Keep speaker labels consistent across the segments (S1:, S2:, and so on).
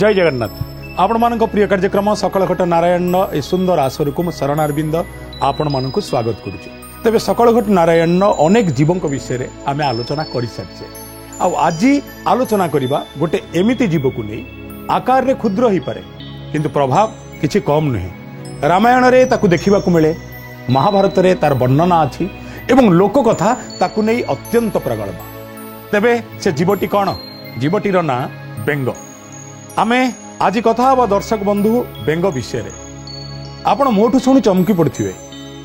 S1: जय जगन्नाथ आपण मान प्रिय कार्यक्रम सकल घट नारायण ए सुंदर आसर को शरणारविंद आपण मान स्वागत करुचे। तेबे सकल घट नारायण अनेक जीवों विषय आम आलोचना कर सारी आज आलोचना करबा गोटे एमिति जीव को नहीं आकार रे क्षुद्र ही पारे किंतु प्रभाव किछि कम नहीं। रामायण रे ताकू देखिबा को मिले, महाभारत रे तार वर्णना अछि एवं लोक कथा ताकू नहीं अत्यंत प्रगल्भ। तेबे से जीवटी कौन? जीवटीर ना बेंग। आमे आज कथा हवा दर्शक बंधु बेंग विषय आपण मोठू शुणी चमकी पड़े।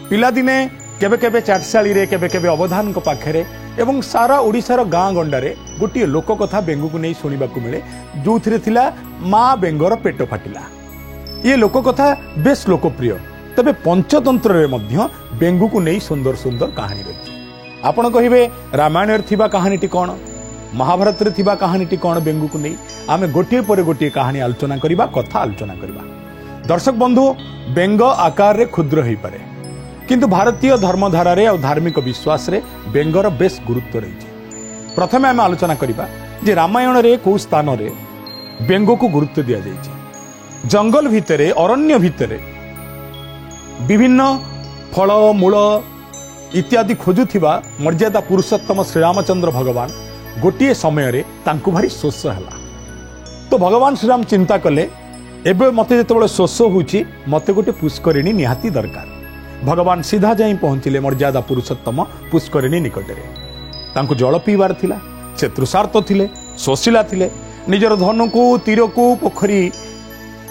S1: पिलादिने केबे केबे चाटशाली रे केबे केबे अवधान को पाखरे एवं सारा ओडिशार गाँ गंडारे गोटे लोक कथा बेंगू को नहीं शुणा मिले जो थिला माँ बेंगर पेट फाटिला। ये लोक कथा बेस लोकप्रिय। तबे पंचतंत्र रे मध्य बेंगू को नहीं सुंदर सुंदर कहानी रही। आपण कहिबे रामायण रे थिबा कहानीटी कौन, महाभारत रे थिबा कहानीटी कौन? बेंगू को नहीं आमे गोटे पर गोटे कहानी आलोचना करिबा, कथा आलोचना करिबा। दर्शक बंधु, बेंग आकार रे क्षुद्र ही पारे किंतु भारतीय धर्मधारा रे और धार्मिक विश्वास रे बेंगर बेस गुरुत्व रही। प्रथमे आमे आलोचना करिबा जे रामायण रे को स्थान रे बेंग को गुरुत्व दिया जायछि। जंगल भितरे, अरण्य भितरे विभिन्न फल मूल इत्यादि खोजुथिबा मर्यादा पुरुषोत्तम श्रीरामचंद्र भगवान गोटे समय रे तांकु भारी शोष हला। तो भगवान श्रीराम चिंता कले एबे मते जेतेबेले शोष होउची मते गोटे पुष्करिणी निहाती दरकार। भगवान सीधा जाई पहुंचिले मर्यादा पुरुषोत्तम पुष्करिणी निकटरे। तांकु जल पीबार थिला, से तृषार्त थिले, शोषिला थिले। निजर धनु को तीर को पोखरी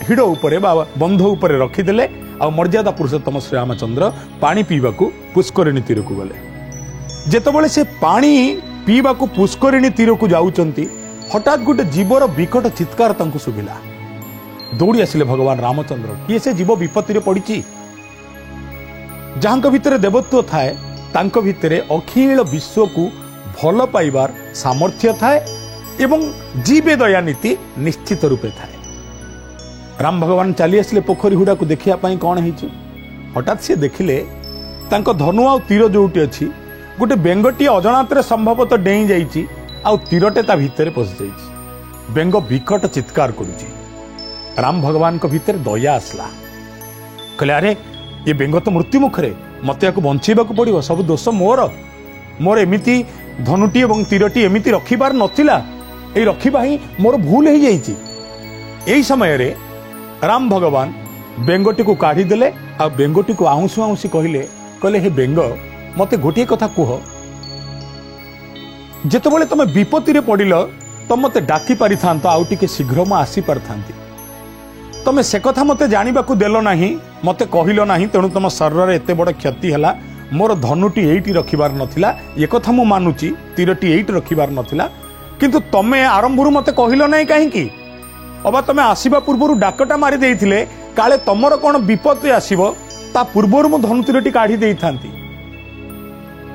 S1: हिड़ उपरे बा बंध उपरे रखिदेले आ मर्यादा पुरुषोत्तम श्रीरामचंद्र पानी पीबा को पुष्करिणी तीर को गले। जेतेबेले से पानी पीबा को पुष्करिणी तीर को जाउचंती हठात गोटे जीवर विकट चित्कार तांकु सुभिला। दौड़ी आसिले भगवान रामचंद्र। किए से जीव विपत्ति रे पड़िची? जहां भितर देवत्व थाए तांको भितरे अखिल विश्व को भल पाइबार सामर्थ्य थाए एवं जीवे दया नीति निश्चित रूपे थाए। राम भगवान चली आसिले पोखरी हुड़ा को देखिया पाई कौन है। हठात से देखिले तांको धनु आ तीर जोटी अच्छी गोटे बेंगटी अजणातरे संभवतः डेई जाइछि आ तीरटे ता भितरे पसि जाइछि। बेंग विकट चित्कार करुछि। राम भगवान को भितर दया आसला। कहले अरे ये बेंग तो मृत्यु मुखरे, मते याको बंचेबाकू पड़िबो। सब दोष मोर एमिति धनुटी एवं तीरटी एमिति रखिबार नथिला, ए रखिबा ही मोर भूल हो जाइछि। एई समय रे राम भगवान बेंगटी को काढ़ी देले आ बेंगटी को आउंसु आउंसी कहले हे बेंग मते गोटे कथा कह, जेतेबेले तमे विपत्ति रे पड़िल तम मते डाकी पारि थांत आउ टिके शीघ्र म आसी पारथांती। तमे से कथा मते जानिबाकू देलो नाही, मते कहिलो नाही, तेणु तम शरीर रे एते बड़ क्षति हला। मोर धनुटी एइटी रखिबार नथिला, ये कथा मु मानुची, तीरटी एइटी रखिबार नथिला, किंतु तमे आरंभरू मते कहिलो नाही काहेकि? अबा तमे आसीबा पूर्वरु डाकटा मारि देइथिले काले तमर कोन विपत्ति आसीबो ता पूर्वरु मु धनुतीरटी काढी देइथांती।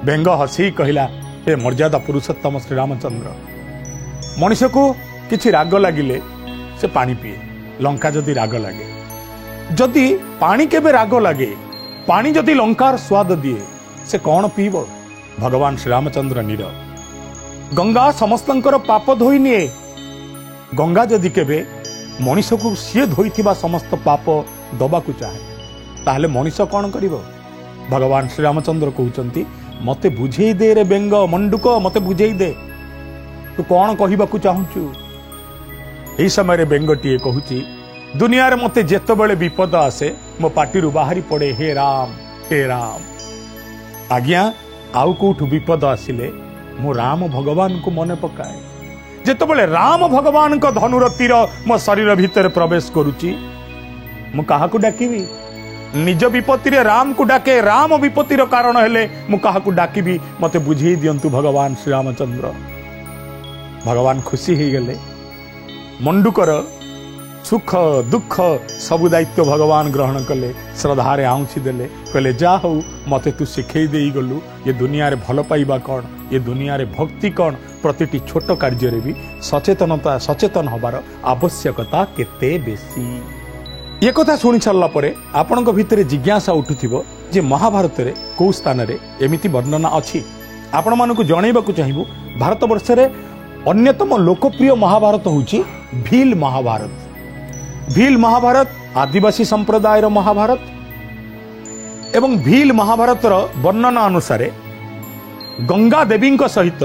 S1: बेंग हसी कहला हे मर्यादा पुरुषोत्तम श्रीरामचंद्र, मनुष्य को किछि राग लागिले से पानी पिए। लंका जदि राग लगे, जदि पानी केबे राग लगे, पानी जदि लंकार स्वाद दिए से कौन पीब? भगवान श्रीरामचंद्र नीरव। गंगा समस्तंकर पाप धोई निए। गंगा जदि केबे मनुष्य को सी धोईथिबा समस्त पाप दबाकू चाहे ताहले मनुष्य कौन करिवो? भगवान श्रीरामचंद्र कहउचंती मते बुझेई दे रे बेंग मंडुक, मते बुझेई दे, तू कौन कहिबाकू चाहुचु? एही समय रे बेंगटीए कहूची दुनिया रे मते जेतेबेले विपद आसे मो पाटीरु बाहरी पड़े हे राम हे राम। आज्ञा आउ कोठु विपद आसिले मो राम भगवान को मने पकाए। जेतेबेले राम भगवान को धनुर तीर मो शरीर भीतर प्रवेश करूची मु काहाकू डाकिबी? निज विपत्ति रे राम को डाके, राम विपत्तिर कारण हेले मु काहाकू डाकिबी? मते बुझेई दियंतु भगवान श्रीरामचंद्र। भगवान खुशी ही गले। मंडुकर सुख दुख सबु दायित्व भगवान ग्रहण कले, श्रद्धारे आउंसी देले। कहले जा हऊ मते तू शिखई देई गलु ये दुनिया रे भल पाइबा कौन, ये दुनिया रे भक्ति कौन। प्रतिटी छोट कार्य रे भी सचेतन हबार आवश्यकता केते बेसी। ये कथा शुणी सारा परे आपणक भितर जिज्ञासा उठुथिबो जे महाभारत रे को स्थान रे एमिति वर्णना अछि। आपण मानकु जणैबाकू चाहिबु भारत वर्ष रे अन्यतम लोकप्रिय महाभारत होउची भील महाभारत। भील महाभारत आदिवासी संप्रदाय महाभारत एवं भील महाभारत वर्णना अनुसार गंगा देवी सहित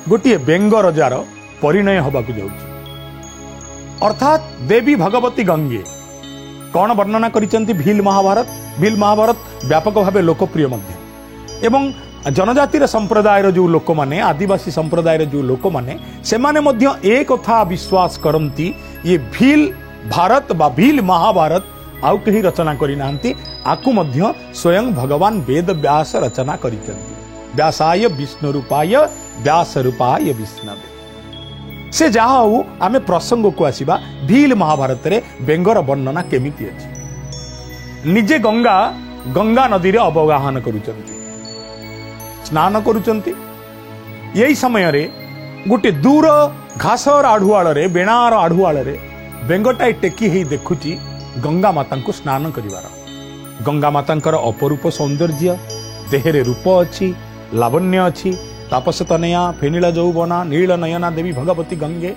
S1: गोटे बेंग रजार परिणय होबाक जाउछि। अर्थात देवी भगवती गंगे कौन वर्णना करिसेंती भील महाभारत व्यापक भाव लोकप्रिय मध्य एवं जनजातिर संप्रदायर जो लोक माने आदिवासी संप्रदायर जो लोक माने से माने मध्य एक कथा विश्वास करती ये भील भारत बा भील महाभारत आउ कहीं रचना करी नांती आकु मध्य स्वयं भगवान वेद व्यास रचना करिसेंती। व्यासाय विष्णु रूपाय व्यास रूपाय विष्णवे से जहा हो आमे प्रसंग को आसीबा भील महाभारत रे बेंगर वर्णना केमिति अछि। निजे गंगा गंगा नदी रे अवगाहन करुचंती स्नान करुचंती यही समय रे गोटे दूर घासर आढ़ुआल रे बेणार आढ़ुआल रे बेंगटाई टेकी ही देखुची गंगा माता को स्नान करिवार। गंगा मातांकर अपरूप सौंदर्य देहरे रूप अच्छी लावण्य अच्छी तापस तनया फेनिला जौबना नील नयना देवी भगवती गंगे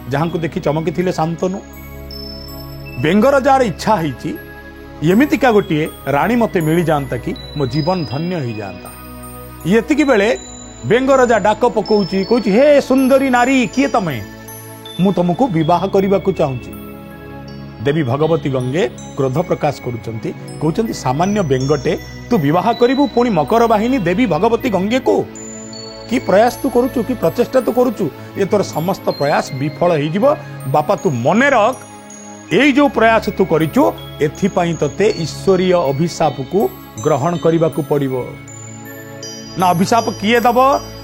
S1: जहां को देखी चमकी थिले शांतनु बेंगर जार इच्छा होती एमितिका गोटे राणी मते मिली जाता कि मो जीवन धन्य हो जाता। ये बेले बेंगर जा डाक पकाउची कहूची हे सुंदरी नारी किए तमे मु तुमको विवाह करने को चाहूँगी। देवी भगवती गंगे क्रोध प्रकाश करुचंती कहउचंती सामान्य बेंगटे तू विवाह करिबु पुणी मकर वाहिनी देवी भगवती गंगे को कि प्रयास तू करुचु कि प्रचेष्टा तू करुचु ये तोर समस्त प्रयास विफल हो जिवो। बापा तू मने रख एई जो प्रयास तू करिचु एथिपाई तते ईश्वरीय अभिशाप को ग्रहण करने को पड़िबो। ना अभिशाप किए दब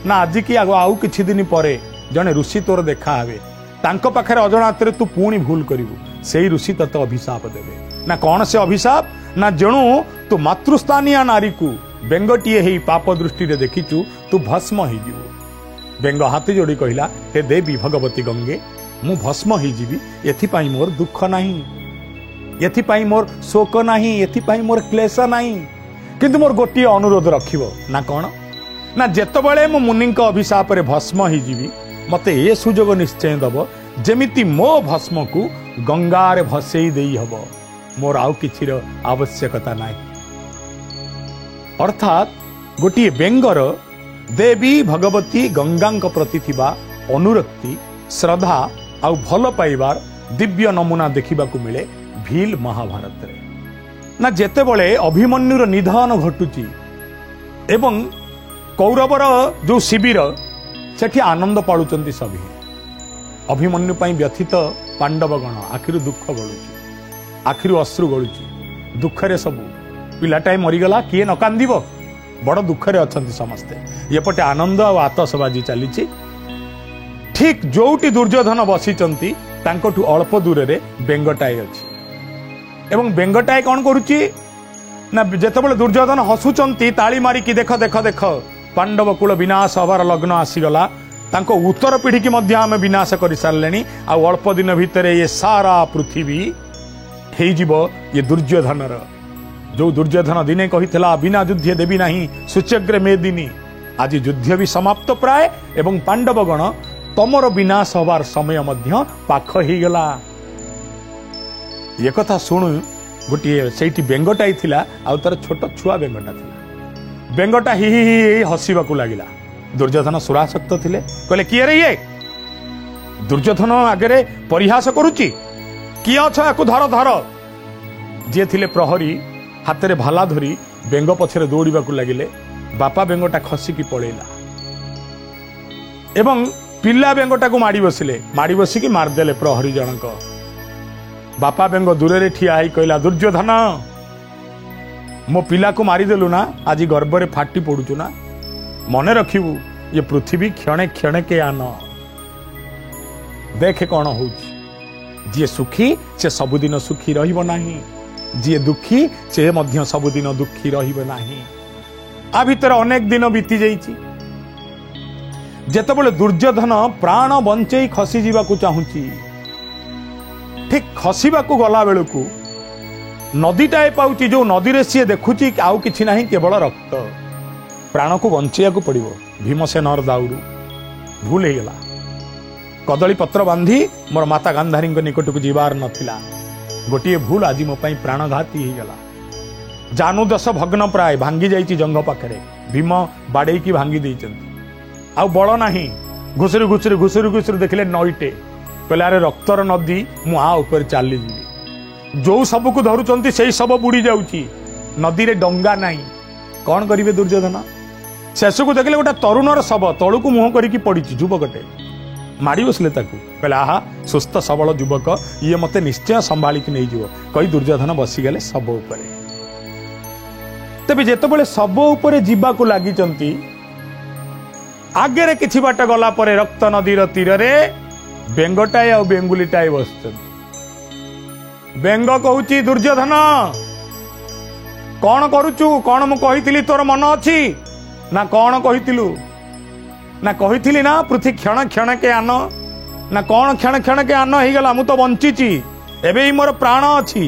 S1: ना आज की आउ किछि दिन परे जने ऋषि तोर देखा हेबे तांको पाखरे अजणातरे तू पुणी भूल करिवु से ऋषि तते अभिशाप देवे। ना कौन से अभिशाप ना जणु तू मातृस्थानीय नारी को बेंगटीए ही पाप दृष्टि रे देखिचु तू भस्म हो जीवु। बेंग हाथी जोड़ी कहला हे देवी भगवती गंगे मु भस्म हो जीवी एथिपाई मोर दुख नाही एथिपाई मोर शोक नाही एथिपाई मोर क्लेश नाही किंतु मोर गोटे अनुरोध रखिबो ना कौन ना जेतबेले मु मुनिंक अभिशाप रे भस्म हो जीवी मते ए सुजोग निश्चय दब जेमिति मो भस्म को गंगारे भसई देई हबो मोर आउ किछिर आवश्यकता नाही। अर्थात गोटे बेंगर देवी भगवती गंगांक प्रति थिबा अनुरक्ति श्रद्धा आउ भल पाइबार दिव्य नमूना देखा मिले भील महाभारत रे। ना जेतेबेले अभिमन्युर निधन घटुची एवं कौरवर जो शिविर सेठी आनंद पालुचंती सभी अभिमन्यु पाई व्यथित पांडवगण आखिर दुख गलुची आखिर अश्रु गलुची दुखरे सबू पिलाटाए मरीगला किए न कांदिबो बड़ दुखरे अछंती समस्ते एपटे आनंद और आतसबाजी चली ठीक जोटी दुर्योधन बसीचंती तांकोठु अल्प दूर रे बेंगटाए अछि एवं बेंगटाए कौन करुची ना जेतेबेले दुर्योधन हसुचंती ताली मारी कि देख देख देख पांडव कुल विनाश हबार लग्न आसीगला तांको उत्तर पीढ़ी की मध्य आम विनाश कर सारे आ अल्प दिन भितर ये सारा पृथ्वी हो ये दुर्योधनर जो दुर्योधन दिने कहिथला बिना युद्धे देवी नहीं सूच्यग्रे मेदिनी आज युद्ध भी समाप्त प्राय एवं पांडवगण तमर विनाश हबार समय मध्य पाख ही गला। ये कथा शुणु गोटे सेठी बेंगटाई थिला आ तार छोट छुआ बेंगटा थिला बेंगटा हि हि हसीबा को लागिला। दुर्योधन सुरासक्त थिले कहले किए रे ये दुर्योधन आगे परिहास करुची किए अछ याकु धर धर जे थिले प्रहरी हाथ रे भाला धरी बेंग पछरे दौड़िबा को लागिले। बापा बेंगटा खसिकी पळेला एवं पिला बेंगटा को माड़ी बसिकी मारदेले प्रहरी जनक। बापा बेंग दूर रे ठिया ही कहला दुर्योधन मो पिला को मारिदेलु ना आज गर्भरे फाटी पड़ुचु ना मने रखिबु ये पृथ्वी क्षणे क्षणे के आन देखे कौन हो जी सुखी से सबुदिन सुखी रहिबो नाही जी दुखी से मध्य सबुदिन दुखी रहिबो नाही। आ भितर अनेक दिन बीती जाइछि जेतेबेले दुर्योधन प्राण बंचई खसी जीवा को चाहूची ठीक खसीबा को गला बेलू नदीटाए पाउची जो नदी रे सी देखुची आउ किछि नाही केवल रक्त प्राण को बंचिया को पड़िबो। भीमसेनर दाउरू भूल हो गला कदली पत्र बांधी मोर माता गांधारी निकट को जीवार नथिला गोटे भूल आज मो प्राणघाती हो गला। जानू दश भग्न प्राय भांगी जाइए जंग पाखे भीम बाड़े की भांगी आ बल ना घुसुरी घुसुरी घुसुरी घुसुरी देखले नईटे कहले अरे रक्तर नदी मुपर चली जो सबको धरुंच से सब बुड़ी जाऊँगी नदी रे डंगा नहीं कौन करेंगे दुर्योधन शेष को देखले गोटे तरुणर शव तलू मुह करके पड़ी युवकटे माड़ी बसले कहले आहा सुस्थ सबल युवक ये मत निश्चय संभालिक नहीं जीव कही दुर्योधन बसीगले शव उपर। तेज जिते शव उपर जीवाक लगी आगे किछि बाट गला परे रक्त नदीर तीर रे बेंगटाए आ बेंगुलीटाए बस बेंग कहूची दुर्योधन कौन करुचु कौन मु कही तोर मन अच्छी ना कौन कही ना कही ना पृथ्वी क्षण क्षण के आन ना कौन क्षण क्षण के आन हो गला मु तो बंची एवं ही मोर प्राण अच्छी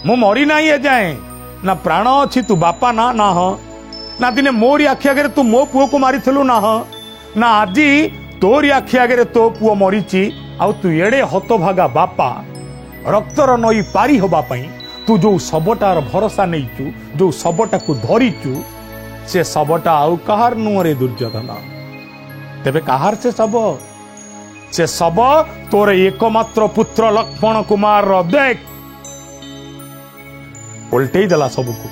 S1: मु मरी ना ए जाए ना प्राण अच्छी तू बापा ना ना ना दिने मोरी आखि आगे तू मो पुओ को मारी ना ना आज तोरी आखि आगे तो पुओ मरीची आउ तू एड़े हतभागा बापा रक्तर नई पारी होबा पई तू जो शबटार भरोसा नहींचु जो शबटा को धरीचु से शबटा आउ कहार नुहरे दुर्योधन तेबे कहार से शब तोर एकमात्र पुत्र लक्ष्मण कुमार देख उल्टे देला सबको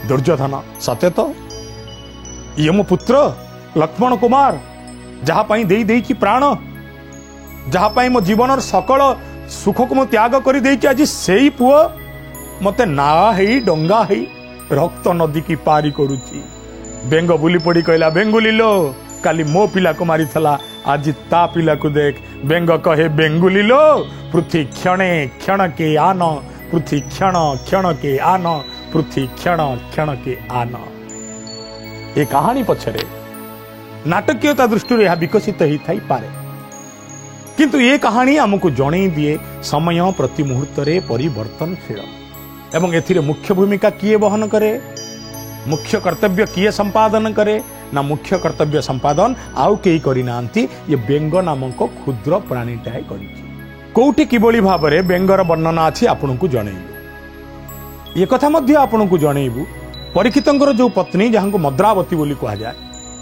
S1: दुर्योधन सत्य तो ये मो पुत्र लक्ष्मण कुमार जहाँ पाई दे दे की प्राण जहाँ पाई मो जीवन सकल सुख को मो त्याग कर दे आज से ही पुओ मते ना है डंगा है रक्त नदी की पारी करुची बेंग बुली पड़ी कहला बेंगुली लो काली मो पिला को मारी थला आज ता पिला को देख बेंग कहे बेंगुली लो पृथ्वी क्षणे क्षण के आन पृथ्वी क्षण क्षण के आन पृथ्वी क्षण क्षण के आन। ये कहानी पछरे नाटकीयता दृष्टि यह विकसित ही थाई पारे किंतु ये कहानी आमको जणई दिए समय प्रति मुहूर्त परिवर्तनशील एवं एथिरे मुख्य भूमिका किए बहन करे मुख्य कर्तव्य किए संपादन करे ना मुख्य कर्तव्य संपादन आउ कई करिना ये बेंग नामक क्षुद्र प्राणीटाए करिछि कोउठी किबोली भाबरे बेंगर वर्णना अछि आपनकु जणैबु ये कथा मध्य आपनकु जणैबु परीक्षितंकर जो पत्नी जहां को मद्रावती बोली कहा जाए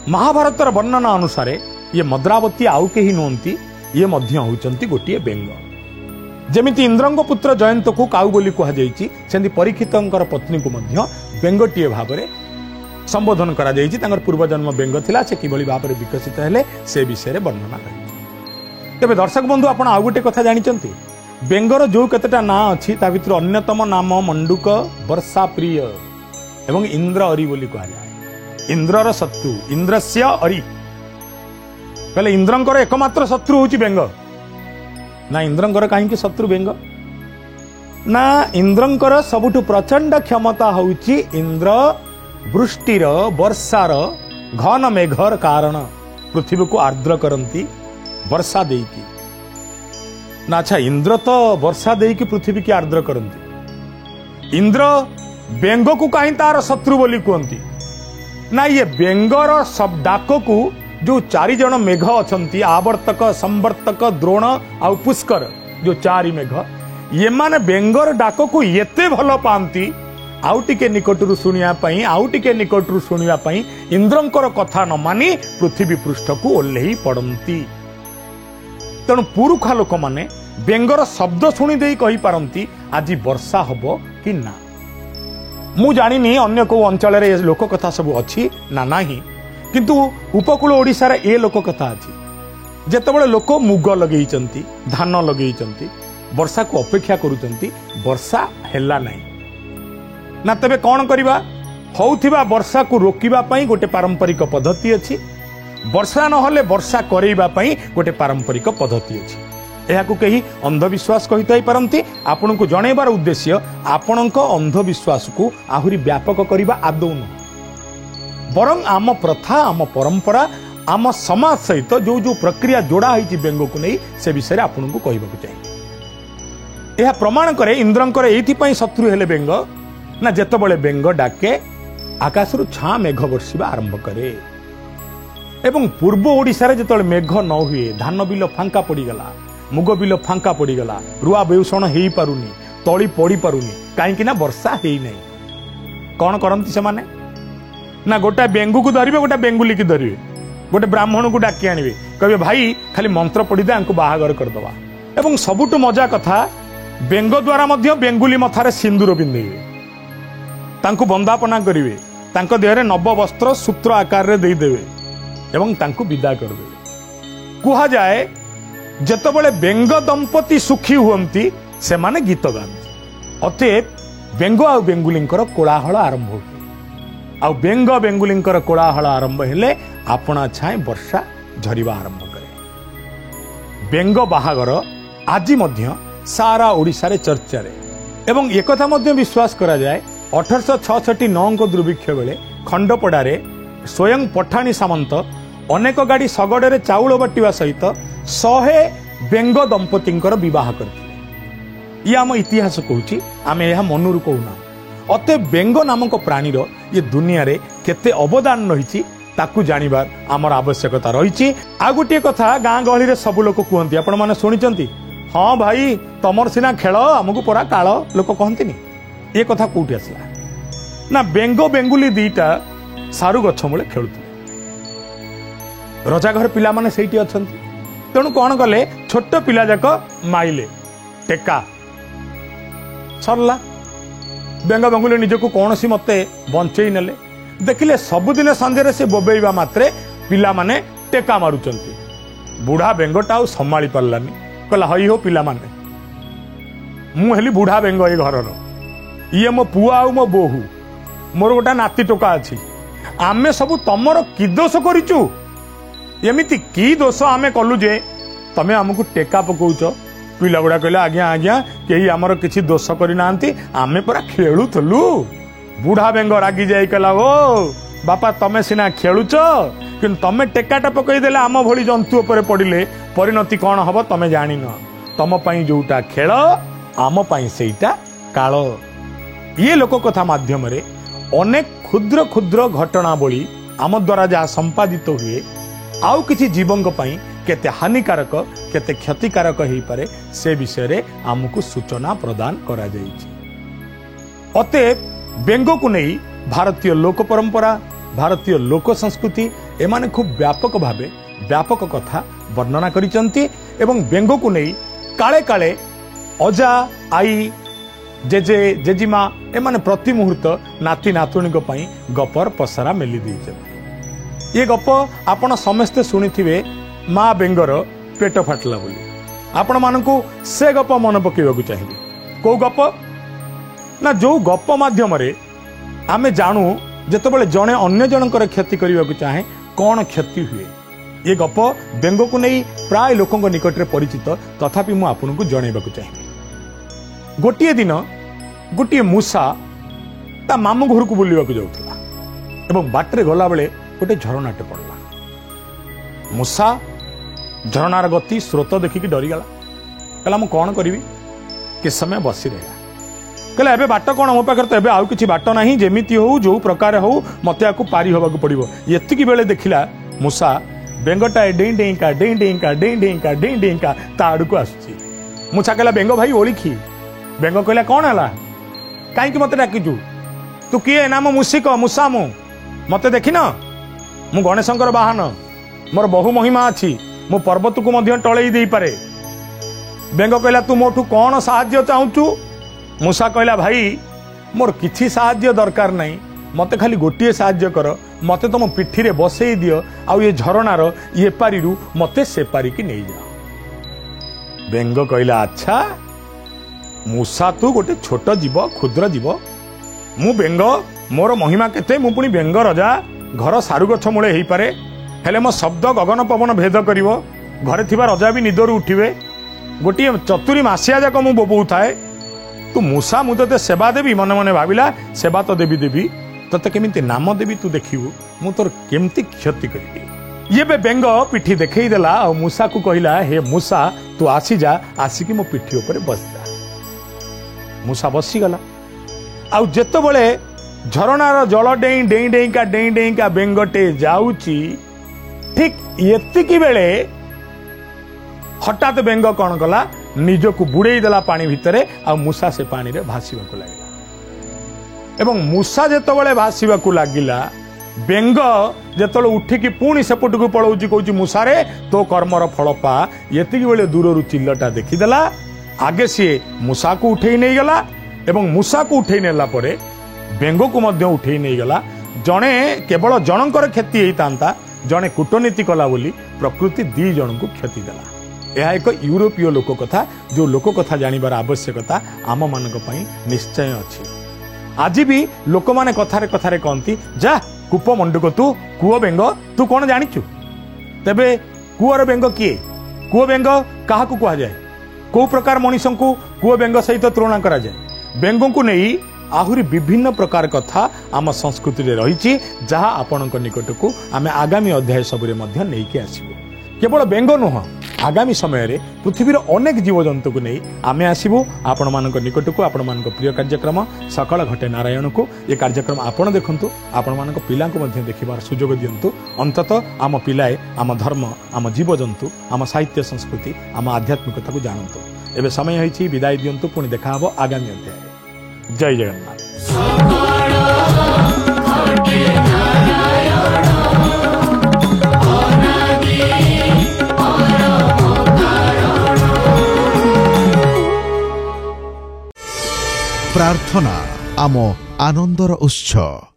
S1: महाभारतर वर्णना अनुसार ये मद्रावती आउ केही नोंती ये मध्य होउचंती गोटिए बेंग जेमिति इंद्रंग पुत्र जयंत को काउ बोली कहा जाइछि सेंति परीक्षितंकर पत्नी को मध्य बेंगटीए भाबरे संबोधन करा जाइछि तांकर पूर्व जन्म बेंग थिला से किबोली भाबरे विकसित हेले से विषय रे वर्णना करिछि। तेबे दर्शक बंधु आपण आउ गोटे कथा जानिचंती बेंगर जो केतेटा ना अछि ता भितर अन्यतम नाम मंडूक वर्षा प्रिय एवं इंद्र अरि बोली कहा जाए इंद्रर शत्रु इंद्रस्य अरि कहले इंद्रंकर एकमात्र शत्रु होची बेंग ना इंद्रंकर कहीं शत्रु बेंग ना इंद्रंकर सबुठु प्रचंड क्षमता होची इंद्र वृष्टिर वर्षार घन मेघर कारण पृथ्वी को आर्द्र करती वर्षा देकी ना अच्छा इंद्र तो वर्षा देकी पृथ्वी की आर्द्र करती इंद्र बेंग को कहीं तार शत्रु बोली कहती ना ये बेंगर सब डाक को जो चारि जन मेघ अछंती आवर्तक संवर्तक द्रोण आ पुष्कर जो चारि मेघ ये माने बेंगर डाक को एते भल पाती आउ टिके निकटरू सुनिया पई आउ टिके निकटरू सुनिया पई इंद्रंकर कथा न मानी पृथ्वी पृष्ठ को ओल्लेही पड़ती तेणु पुरुखा लोक माने बेंगर शब्द शुणी दे कही पारंती आज वर्षा हबो कि ना मु जानिनी अन्य को अंचल रे लोक कथा सब अछि ना नाही किंतु उपकूल ओडिशा रे ए लोक कथा अछि जेतेबेले लोक मुग लगेइचंती धान लगेइचंती वर्षा को अपेक्षा करूचंती वर्षा हेला नाही ना तबे कौन करिबा होउथिबा वर्षा को रोकिबा पई गोटे पारंपरिक पद्धति अछि वर्षा न होले वर्षा करैबा पई गोटे पारंपरिक पद्धति अछि एहाकू कही अंधविश्वास कहिताई पारंती आपन को जणैबार उद्देश्य आपनक अंधविश्वास को आहुरी व्यापक करिबा आदौ न बरं आम प्रथा आम परंपरा आम समाज सहित जो जो प्रक्रिया जोड़ा होती बेंग को नहीं से विषय आपन को कहबाक चाहिए यह प्रमाण करे इंद्रंकर एइथिपई शत्रु हेले बेंग ना जेतेबेले बेंग डाके आकाशरु छा मेघ वर्षिबा आरंभ करे एवं पूर्व ओडिशा रे जेतेबेले मेघ न हुए धान बिल फांका पड़ी गला मुग बिल फांका पड़गला रुआ बेउषण हो पारुनी तली पड़ी पारुनी कहीं वर्षा है नहीं कौन करती से माने ना गोटा बेंगू को धरवे गोटा बेंगुली की धरवे गोटे ब्राह्मण को डाकी आनवे कहे भाई खाली मंत्र पढ़ी दे बाहागर करदवा एवं सबुठ मजा कथा बेंग द्वारा मध्य बेंगुली मथारे सिंदूर पिंधेबे तांको वंदापना करेंगे तांको देहरे नव वस्त्र सूत्र आकार रे देदेवे एवं तांको विदा करदेवे कुहा जाए जेतबेले बेंग दंपति सुखी हुअंती से माने गीत गाती अतएव बेंग आ बेंगुलींकर कोलाहल आरंभ हो आ बेंग बेंगुलींकर कोलाहल आरंभ हेले आपणा छाए वर्षा झरिबा आरंभ करे बेंग बाहागर आज मध्य सारा ओडिशा रे चर्चा रे एवं एकथा मध्य विश्वास करा जाए 1866 दुर्भिक्ष बेले खंडपड़ारे स्वयं पठाणी सामंत अनेक गाड़ी शगड़े चाउल बाटिवा सहित 100 बेंग दंपति विवाह करते ये आम इतिहास कहूँ आम यह मनरू कहूना अते बेंग नामक प्राणीर ये दुनिया रे केते अवदान रही ताकू जानिबार आमर आवश्यकता रही आ गोटे कथा गाँ गहली रे सब लोक कहते आपण माने सुनिचंती हाँ भाई तमर सिना खेल आमको परा काल लोक कहती ये कथा कौटी आसला ना बेंग बेंगुली दीटा सारू गछ मूले खेलुते रजा घर पिला माने सेठी अछंती तेणु कौन कले छोट पिला जाक माइले टेका सरला बेंग बेंगुली निजको कौन सी मते बंचई नेले देखिले सबुदिन संजे से बोबेइबा मात्रे पिला माने टेका मारुचंती बुढ़ा बेंगटा आ संभाली पारलानी कहला हई हो पिला माने मु हेली बुढ़ा बेंग ए घरर ये मो पुआ आ मो बोहू मोर गोटा नाती टोका अच्छी आमे सब तमर कि दोष करिचु एमिति की दोष आमे कलु जे तमे हमकु टेका पकाउच पिला गुड़ा कहले आज्ञा आज्ञा केही हमर किछि दोष करि नांती आमे परा खेलुथलु बुढ़ा बेंग रागी जाई कहला ओ बापा तमे सिना खेलुच किंतु तमे टेकाटा पकई देले आम भली जंतु उपरे पड़िले परिणति कौन हबो तमे जानि न तम पई जोटा खेल आम पई सेइटा काल ये लोक कथा माध्यम रे अनेक क्षुद्र क्षुद्र घटनावली आम द्वारा जहाँ संपादित हुए आउ किसी जीवंक पई केते हानिकारक केते क्षतिकारक हो पारे से विषय रे आमको सूचना प्रदान करा जाइछि अतएव बेंग को नहीं भारतीय लोक परंपरा भारतीय लोक संस्कृति एमाने खूब व्यापक भावे व्यापक कथा वर्णना करिसंती एवं बेंग को नहीं काले काले अजा आई जेजे जेजिमा एमाने प्रति मुहूर्त नाती नातुणी पई गपर पसरा मेली दी ये गप आपण समस्ते शुणिथिबे माँ बेंगर पेट फाटला बोली आपण मानकु से गप मन पकेबाकू चाहिए को गप ना जो गप माध्यम रे आमे जानू जेतेबेले जणे अन्य जनकर क्षति करबाकू चाहे कौन क्षति हुए ये गप बेंग को नहीं प्राय लोकंक निकट रे परिचित तथापि मु आपनकु जणैबाकू चाहिए गोटे दिन गोटे मूसा ता मामू घर को बुलवाक जाऊला एवं बाटरे गला बेले गोटे झरनाटे पड़ला मूसा झरनार गति स्रोत देखिकी डरीगला कहला मु कौन करी कि समय बसी रहा कहला एबे बाट कौन मो पाखे तो एबे आउ किछि बाट नाही जेमिति हो जो प्रकार हो मते आकु पारी होबाकू पड़िबो एतिकी बेले देखिला मूसा बेंगटा डें डेंका डें डेंका डें डेंका डें डेंका ता आड़ू आसुची मूसा कहला बेंग भाई ओळिखी बेंग कहला कौन है कहीं मत डाकिचु तू किए नाम मूषिक मूषा मु मत देखी न मु गणेशंकर बाहन मोर बहु महिमा अच्छी मु पर्वत को मध्य टलई दे पारे बेंग कहला तू मोठू कौन साहाय्य चाहूचु मूषा कहला भाई मोर किछि साहाय्य दरकार नहीं मते खाली गोटे साहाय्य कर मते तुम पिठी रे बसई दियो आउ ये झरणार ये पारी मते से पारी की नहीं जाओ बेंग कहला अच्छा मूषा तू गोटे छोट जीव क्षुद्र जीव मु बेंग मोर महिमा केते मु पुणी बेंग रजा घर सारू गछ मूले हो पारे हेले मो शब्द गगन पवन भेद करिवो घरे थिबा रजा भी निदरू उठिबे गोटे चतुरी मासिया जाक मु बोबऊ थाए तू मूषा मु तते सेवा देवी मन मन भाविला सेवा तो देवी देवी तते केमिति नाम देवी तू देखिबू मु तोर केमिति क्षति करिबी ये बे बेंग पिठी देखई देला और मूषा को कहला हे मूषा तू आसी जा आसिकी मो पिठी ऊपर बस जा मूषा बसी गला आउ जेतो बळे झरणार जल डेई डेई डेईका बेंगटे जाउची ठीक एतिकी बेले हठात बेंग कौन कला निजक बुड़े देला पानी भितरे आ मूषा से पानी रे भासीबाकू लागला एवं मूषा जेतबेले भासीबाकू लागिला बेंग जेतबेले उठिकी पुणी सेपटकू पळौची कहूची मूषारे तो कर्मर फल पा एतिकी बेले दूररू चिल्लटा देखिदेला आगे सी मूषा को उठेई नहीं गला एवं मूषा को उठेई नेला परे बेंग को मध्य उठेई नहीं गला जणे केवल जनकर क्षति होता जणे कूटनीति कला बोली प्रकृति दी जन को क्षति देला यह एक यूरोपीय लोक कथा जो लोक कथा जानिबार आवश्यकता आम मानक पई निश्चय अछि आज भी लोक माने कथारे कथारे कहती जा कूप मंडुक तू कुओ बेंग तू कौन जानिचु तेबे कुओर बेंग किए कुओ बेंग काहा को कहा जाए को प्रकार मनीषों को कुओ बेंग सहित तुलना करा जाए बेंगों को नहीं आहुरी विभिन्न प्रकार कथा आम संस्कृति रे रही जहाँ आपण निकट को आम आगामी अध्याय सबरे मध्य नहीं के आसीबो केवल बेंग नुह आगामी समय रे पृथ्वीर अनेक जीवजंतु को नहीं आमे आसीबो आपण मानक निकट को आपण मानक प्रिय कार्यक्रम सकाळ घटे नारायण को ये कार्यक्रम आपण देखंतु आपण मानक पिला को मध्य देखिबार सुजोग दियंतु अंततः आम पिलाए आम धर्म आम जीवजंतु आम साहित्य संस्कृति आम आध्यात्मिकता को जानतु एबे समय होईछि विदाय दियंतु पुणी देखा हबो आगामी अध्याय जय जगन्नाथ
S2: प्रार्थना आम आनंदर उत्सव।